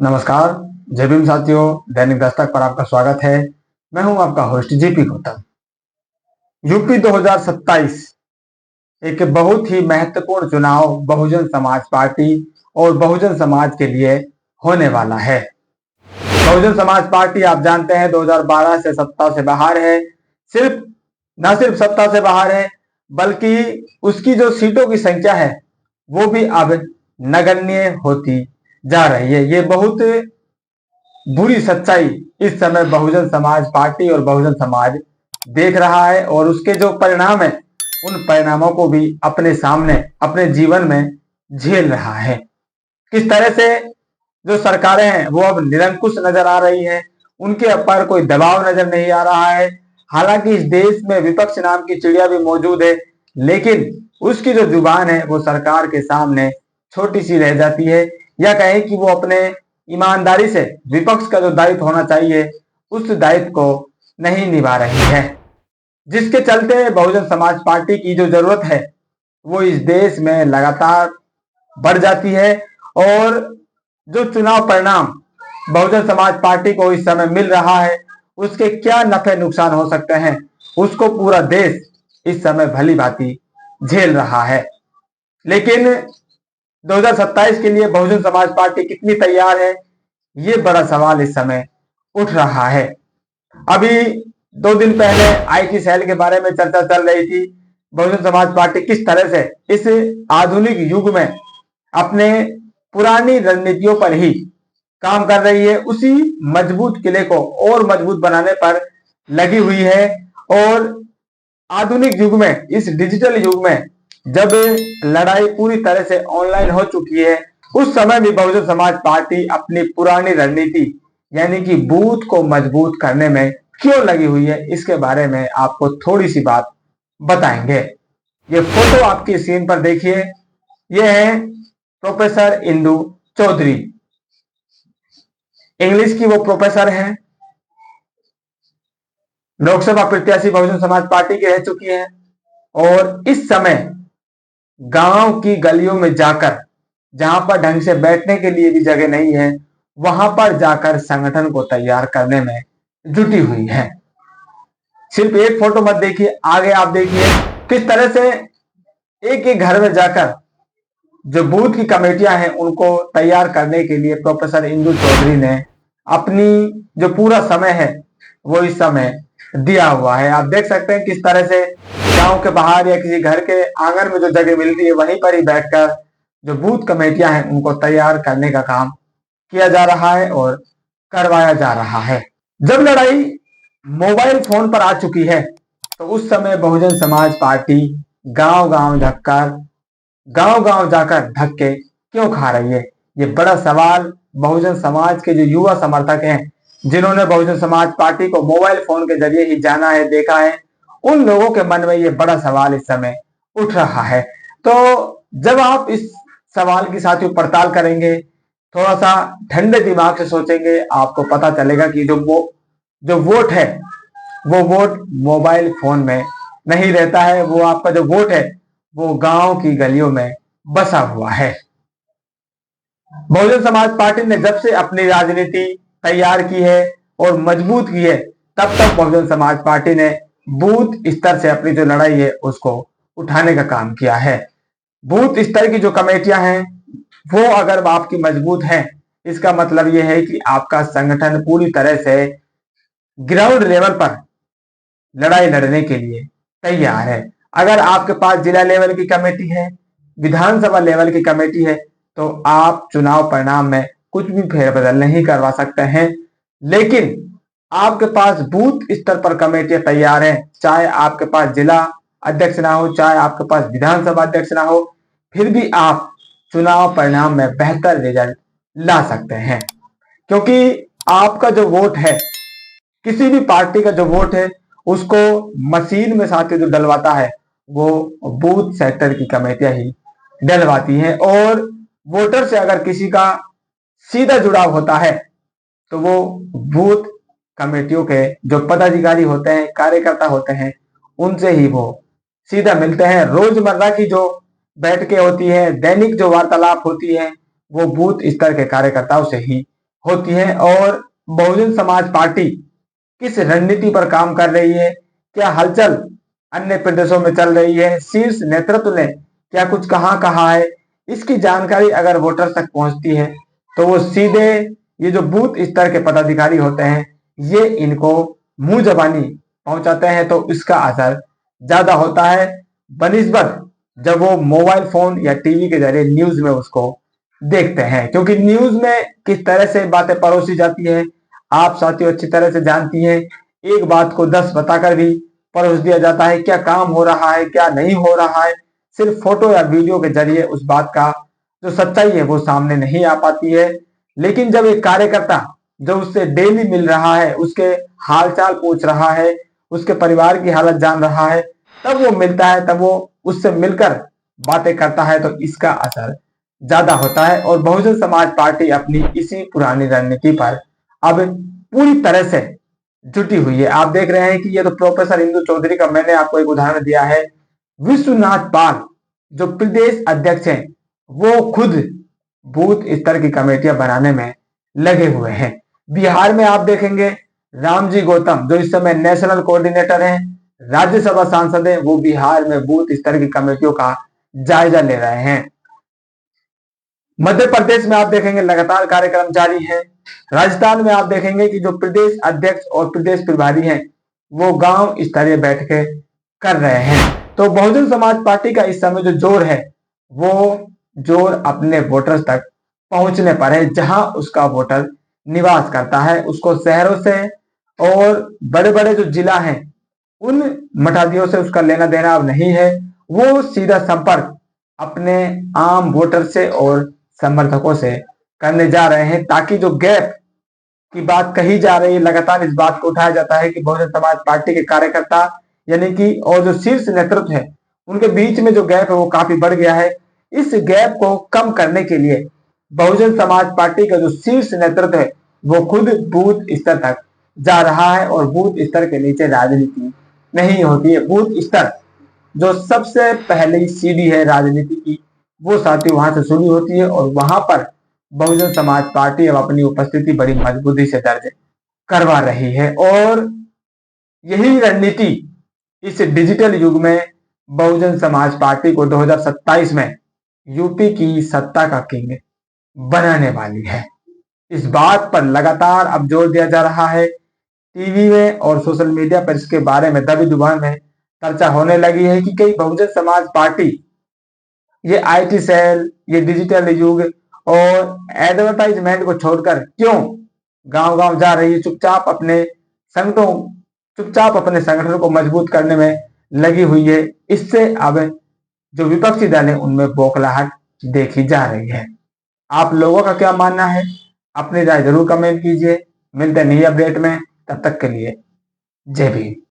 नमस्कार। जय भीम साथियों, दैनिक दस्तक पर आपका स्वागत है। मैं हूं आपका होस्ट जीपी गौतम। यूपी 2027 एक बहुत ही महत्वपूर्ण चुनाव बहुजन समाज पार्टी और बहुजन समाज के लिए होने वाला है। बहुजन समाज पार्टी आप जानते हैं 2012 से सत्ता से बाहर है। न सिर्फ सत्ता से बाहर है बल्कि उसकी जो सीटों की संख्या है वो भी अब नगण्य होती जा रही है। ये बहुत बुरी सच्चाई इस समय बहुजन समाज पार्टी और बहुजन समाज देख रहा है और उसके जो परिणाम है उन परिणामों को भी अपने सामने अपने जीवन में झेल रहा है। किस तरह से जो सरकारें हैं वो अब निरंकुश नजर आ रही हैं, उनके ऊपर कोई दबाव नजर नहीं आ रहा है। हालांकि इस देश में विपक्ष नाम की चिड़िया भी मौजूद है, लेकिन उसकी जो जुबान है वो सरकार के सामने छोटी सी रह जाती है, या कहें कि वो अपने ईमानदारी से विपक्ष का जो दायित्व होना चाहिए उस दायित्व को नहीं निभा रही है, जिसके चलते बहुजन समाज पार्टी की जो जरूरत है वो इस देश में लगातार बढ़ जाती है। और जो चुनाव परिणाम बहुजन समाज पार्टी को इस समय मिल रहा है उसके क्या नफे नुकसान हो सकते हैं उसको पूरा देश इस समय भली भांति झेल रहा है। लेकिन 2027 के लिए बहुजन समाज पार्टी कितनी तैयार है, ये बड़ा सवाल इस समय उठ रहा है। अभी 2 दिन पहले आईटी सेल के बारे में चर्चा चल रही थी। बहुजन समाज पार्टी किस तरह से इस आधुनिक युग में अपने पुरानी रणनीतियों पर ही काम कर रही है, उसी मजबूत किले को और मजबूत बनाने पर लगी हुई है। और आधुनिक युग में, इस डिजिटल युग में जब लड़ाई पूरी तरह से ऑनलाइन हो चुकी है, उस समय भी बहुजन समाज पार्टी अपनी पुरानी रणनीति यानी कि बूथ को मजबूत करने में क्यों लगी हुई है, इसके बारे में आपको थोड़ी सी बात बताएंगे। ये फोटो आपकी स्क्रीन पर देखिए, ये है प्रोफेसर इंदु चौधरी। इंग्लिश की वो प्रोफेसर हैं, लोकसभा प्रत्याशी बहुजन समाज पार्टी की रह चुकी हैं और इस समय गांव की गलियों में जाकर, जहां पर ढंग से बैठने के लिए भी जगह नहीं है, वहां पर जाकर संगठन को तैयार करने में जुटी हुई है। सिर्फ एक फोटो मत देखिए, आगे आप देखिए किस तरह से एक एक घर में जाकर जो बूथ की कमेटियां हैं उनको तैयार करने के लिए प्रोफेसर इंदु चौधरी ने अपनी जो पूरा समय है वो इस समय दिया हुआ है। आप देख सकते हैं किस तरह से गांव के बाहर या किसी घर के आंगन में जो जगह मिलती है वहीं पर ही बैठकर जो बूथ कमेटियां हैं उनको तैयार करने का काम किया जा रहा है और करवाया जा रहा है। जब लड़ाई मोबाइल फोन पर आ चुकी है तो उस समय बहुजन समाज पार्टी गांव गांव जाकर धक्के क्यों खा रही है, ये बड़ा सवाल बहुजन समाज के जो युवा समर्थक हैं, जिन्होंने बहुजन समाज पार्टी को मोबाइल फोन के जरिए ही जाना है, देखा है, उन लोगों के मन में ये बड़ा सवाल इस समय उठ रहा है। तो जब आप इस सवाल की साथियों पड़ताल करेंगे, थोड़ा सा ठंडे दिमाग से सोचेंगे, आपको पता चलेगा कि जो वोट है वो वोट मोबाइल फोन में नहीं रहता है, वो आपका जो वोट है वो गांव की गलियों में बसा हुआ है। बहुजन समाज पार्टी ने जब से अपनी राजनीति तैयार की है और मजबूत की है, तब तक बहुजन समाज पार्टी ने बूथ स्तर से अपनी जो लड़ाई है उसको उठाने का काम किया है। बूथ स्तर की जो कमेटियां हैं वो अगर आपकी मजबूत हैं, इसका मतलब यह है कि आपका संगठन पूरी तरह से ग्राउंड लेवल पर लड़ाई लड़ने के लिए तैयार है। अगर आपके पास जिला लेवल की कमेटी है, विधानसभा लेवल की कमेटी है, तो आप चुनाव परिणाम में कुछ भी फेरबदल नहीं करवा सकते हैं। लेकिन आपके पास बूथ स्तर पर कमेटियां तैयार हैं, चाहे आपके पास जिला अध्यक्ष ना हो, चाहे आपके पास विधानसभा अध्यक्ष ना हो, फिर भी आप चुनाव परिणाम में बेहतर रिजल्ट ला सकते हैं। क्योंकि आपका जो वोट है, किसी भी पार्टी का जो वोट है उसको मशीन में साथ जो डलवाता है वो बूथ सेक्टर की कमेटियां ही डलवाती हैं। और वोटर से अगर किसी का सीधा जुड़ाव होता है तो वो बूथ कमेटियों के जो पदाधिकारी होते हैं, कार्यकर्ता होते हैं, उनसे ही वो सीधा मिलते हैं। रोजमर्रा की जो बैठकें होती है, दैनिक जो वार्तालाप होती है, वो बूथ स्तर के कार्यकर्ताओं से ही होती है और बहुजन समाज पार्टी किस रणनीति पर काम कर रही है, क्या हलचल अन्य प्रदेशों में चल रही है, शीर्ष नेतृत्व ने क्या कुछ कहा है, इसकी जानकारी अगर वोटर तक पहुंचती है तो वो सीधे ये जो बूथ स्तर के पदाधिकारी होते हैं ये इनको मुंह जबानी पहुंचाते हैं, तो इसका असर ज्यादा होता है बनिस्बत जब वो मोबाइल फोन या टीवी के जरिए न्यूज में उसको देखते हैं। क्योंकि न्यूज में किस तरह से बातें परोसी जाती है आप साथियों अच्छी तरह से जानती हैं। एक बात को 10 बताकर भी परोस दिया जाता है, क्या काम हो रहा है क्या नहीं हो रहा है, सिर्फ फोटो या वीडियो के जरिए उस बात का जो सच्चाई है वो सामने नहीं आ पाती है। लेकिन जब एक कार्यकर्ता जो उससे डेली मिल रहा है, उसके हालचाल पूछ रहा है, उसके परिवार की हालत जान रहा है, तब वो मिलता है, तब वो उससे मिलकर बातें करता है, तो इसका असर ज्यादा होता है। और बहुजन समाज पार्टी अपनी इसी पुरानी रणनीति पर अब पूरी तरह से जुटी हुई है। आप देख रहे हैं कि ये तो प्रोफेसर इंदु चौधरी का मैंने आपको एक उदाहरण दिया है। विश्वनाथ पाल जो प्रदेश अध्यक्ष हैं वो खुद बूथ स्तर की कमेटियां बनाने में लगे हुए हैं। बिहार में आप देखेंगे रामजी गौतम जो इस समय नेशनल कोऑर्डिनेटर हैं, राज्यसभा सांसद हैं, वो बिहार में बूथ स्तर की कमेटियों का जायजा ले रहे हैं। मध्य प्रदेश में आप देखेंगे लगातार कार्यक्रम जारी है। राजस्थान में आप देखेंगे कि जो प्रदेश अध्यक्ष और प्रदेश प्रभारी हैं वो गांव स्तरीय बैठकें कर रहे हैं। तो बहुजन समाज पार्टी का इस समय जो जोर है वो जोर अपने वोटर्स तक पहुंचने पर है, जहां उसका वोटर निवास करता है। उसको शहरों से और बड़े बड़े जो जिला हैं उन मठाधियों से उसका लेना देना अब नहीं है। वो सीधा संपर्क अपने आम वोटर से और समर्थकों से करने जा रहे हैं, ताकि जो गैप की बात कही जा रही है, लगातार इस बात को उठाया जाता है कि बहुजन समाज पार्टी के कार्यकर्ता यानी कि और जो शीर्ष नेतृत्व है उनके बीच में जो गैप है वो काफी बढ़ गया है। इस गैप को कम करने के लिए बहुजन समाज पार्टी का जो शीर्ष नेतृत्व है वो खुद बूथ स्तर तक जा रहा है। और बूथ स्तर के नीचे राजनीति नहीं होती है। बूथ स्तर जो सबसे पहली सीढ़ी है राजनीति की वो साथी वहां से शुरू होती है और वहां पर बहुजन समाज पार्टी अब अपनी उपस्थिति बड़ी मजबूती से दर्ज करवा रही है। और यही रणनीति इस डिजिटल युग में बहुजन समाज पार्टी को 2027 में यूपी की सत्ता का किंग बनाने वाली है। इस बात पर लगातार अब जोर दिया जा रहा है। टीवी में और सोशल मीडिया पर इसके बारे में दबी दुबान में चर्चा होने लगी है कि कई बहुजन समाज पार्टी ये आईटी सेल, ये डिजिटल युग और एडवर्टाइजमेंट को छोड़कर क्यों गांव गांव जा रही है, चुपचाप अपने संगठन को मजबूत करने में लगी हुई है। इससे अब जो विपक्षी दल है उनमें बौखलाहट देखी जा रही है। आप लोगों का क्या मानना है अपनी राय जरूर कमेंट कीजिए। मिलते हैं नई अपडेट में, तब तक के लिए जय भीम।